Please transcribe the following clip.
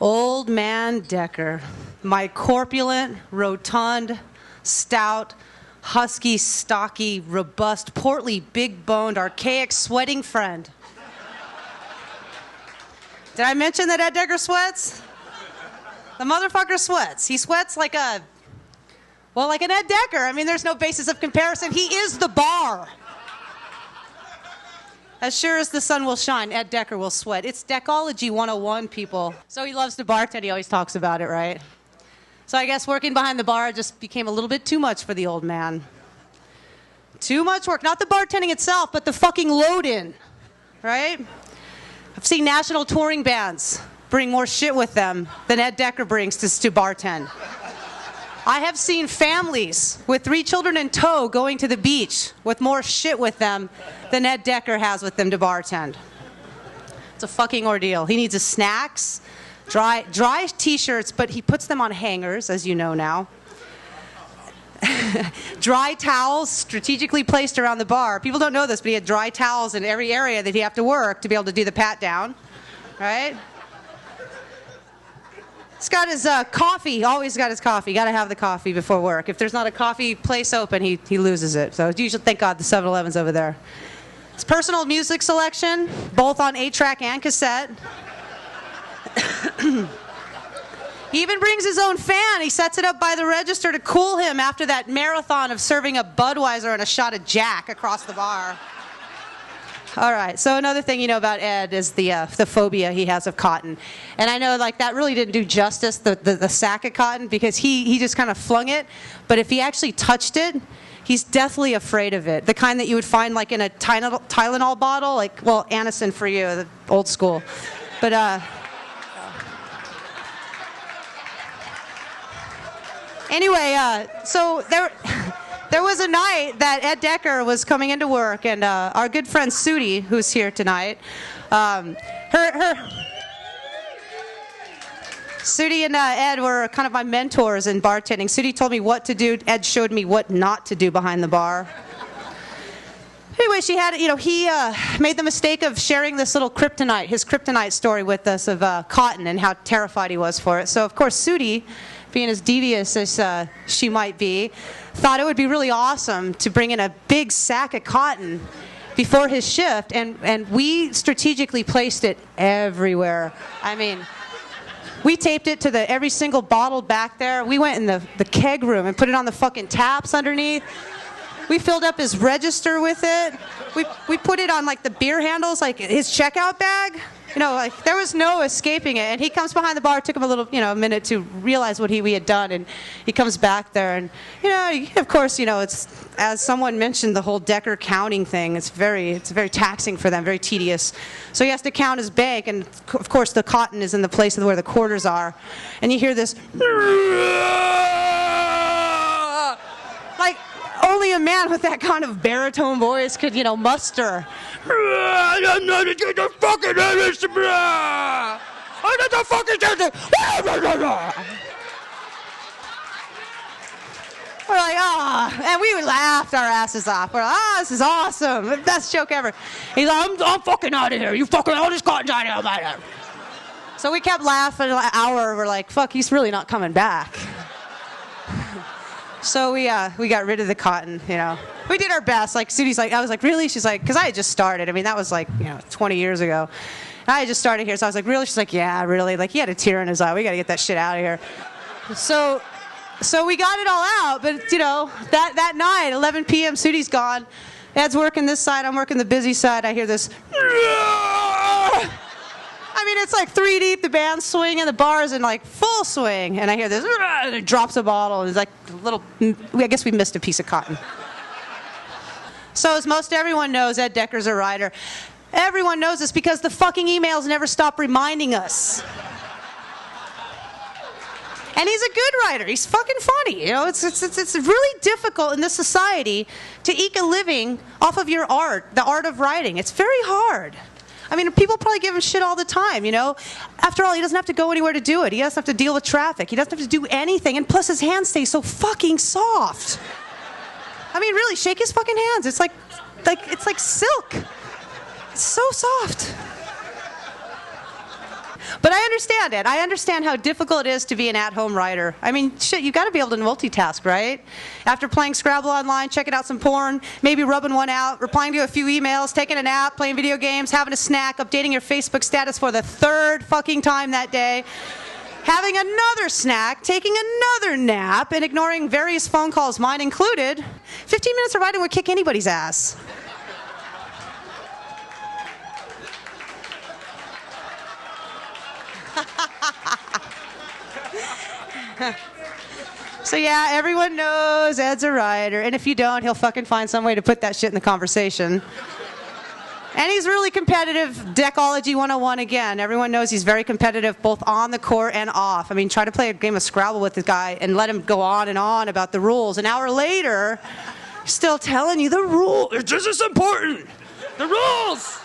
Old man Decker, my corpulent, rotund, stout, husky, stocky, robust, portly, big-boned, archaic, sweating friend. Did I mention that Ed Decker sweats? The motherfucker sweats. He sweats like an Ed Decker. I mean, there's no basis of comparison. He is the bar. As sure as the sun will shine, Ed Decker will sweat. It's Deckology 101, people. So he loves to bartend. He always talks about it, right? So I guess working behind the bar just became a little bit too much for the old man. Too much work. Not the bartending itself, but the fucking load-in, right? I've seen national touring bands bring more shit with them than Ed Decker brings to bartend. I have seen families with 3 children in tow going to the beach with more shit with them than Ed Decker has with them to bartend. It's a fucking ordeal. He needs his snacks, dry t-shirts, but he puts them on hangers, as you know now. Dry towels strategically placed around the bar. People don't know this, but he had dry towels in every area that he had to work to be able to do the pat down, right? He's got his coffee, always got his coffee. Got to have the coffee before work. If there's not a coffee place open, he loses it. So usually, thank God, the 7-Eleven's over there. His personal music selection, both on 8-track and cassette. He even brings his own fan. He sets it up by the register to cool him after that marathon of serving a Budweiser and a shot of Jack across the bar. All right, so another thing you know about Ed is the phobia he has of cotton. And I know like that really didn't do justice, the sack of cotton, because he just kind of flung it. But if he actually touched it, he's deathly afraid of it. The kind that you would find like in a Tylenol bottle, like, well, Anacin for you, the old school. But, anyway, so there was a night that Ed Decker was coming into work, and our good friend Sudi, who's here tonight, Sudi and Ed were kind of my mentors in bartending. Sudi told me what to do. Ed showed me what not to do behind the bar. Anyway, he made the mistake of sharing this little his kryptonite story with us of cotton and how terrified he was for it. So, of course, Sudi, being as devious as she might be, thought it would be really awesome to bring in a big sack of cotton before his shift, and we strategically placed it everywhere. I mean, we taped it to every single bottle back there. We went in the keg room and put it on the fucking taps underneath. We filled up his register with it. We put it on like the beer handles, like his checkout bag. You know, like there was no escaping it. And he comes behind the bar. It took him a minute to realize what we had done. And he comes back there, and of course, it's, as someone mentioned, the whole Decker counting thing. It's very taxing for them, very tedious. So he has to count his bank, and of course, the cotton is in the place where the quarters are. And you hear this, like only a man with that kind of baritone voice could, muster. I'm not a fucking I'm not the fucking We're like, and we laughed our asses off. We're like, this is awesome, the best joke ever. He's like, I'm fucking out of here. You fucking all this cotton's out of here. So we kept laughing an hour. We're like, fuck, he's really not coming back. So we got rid of the cotton, We did our best. Like, Sudi's like, I was like, really? She's like, because I had just started. I mean, that was like, 20 years ago. And I had just started here, so I was like, really? She's like, yeah, really. Like, he had a tear in his eye. We got to get that shit out of here. So we got it all out, but, that night, 11 p.m., Sudi's gone. Ed's working this side. I'm working the busy side. I hear this. I mean, it's like 3 deep, the band's swinging, the bar's in like full swing, and I hear this, and it drops a bottle, and it's like a little, I guess we missed a piece of cotton. So as most everyone knows, Ed Decker's a writer. Everyone knows this because the fucking emails never stop reminding us. And he's a good writer. He's fucking funny. It's really difficult in this society to eke a living off of your art, the art of writing. It's very hard. I mean, people probably give him shit all the time, After all, he doesn't have to go anywhere to do it. He doesn't have to deal with traffic. He doesn't have to do anything. And plus, his hands stay so fucking soft. I mean, really, shake his fucking hands. It's like silk. It's so soft. But I understand it. I understand how difficult it is to be an at-home writer. I mean, shit, you got to be able to multitask, right? After playing Scrabble online, checking out some porn, maybe rubbing one out, replying to a few emails, taking a nap, playing video games, having a snack, updating your Facebook status for the third fucking time that day, having another snack, taking another nap, and ignoring various phone calls, mine included, 15 minutes of writing would kick anybody's ass. So yeah, everyone knows Ed's a writer, and if you don't, he'll fucking find some way to put that shit in the conversation. And he's really competitive, Deckology 101 again. Everyone knows he's very competitive both on the court and off. I mean, try to play a game of Scrabble with this guy and let him go on and on about the rules. An hour later, he's still telling you the rules. It's just as important. The rules!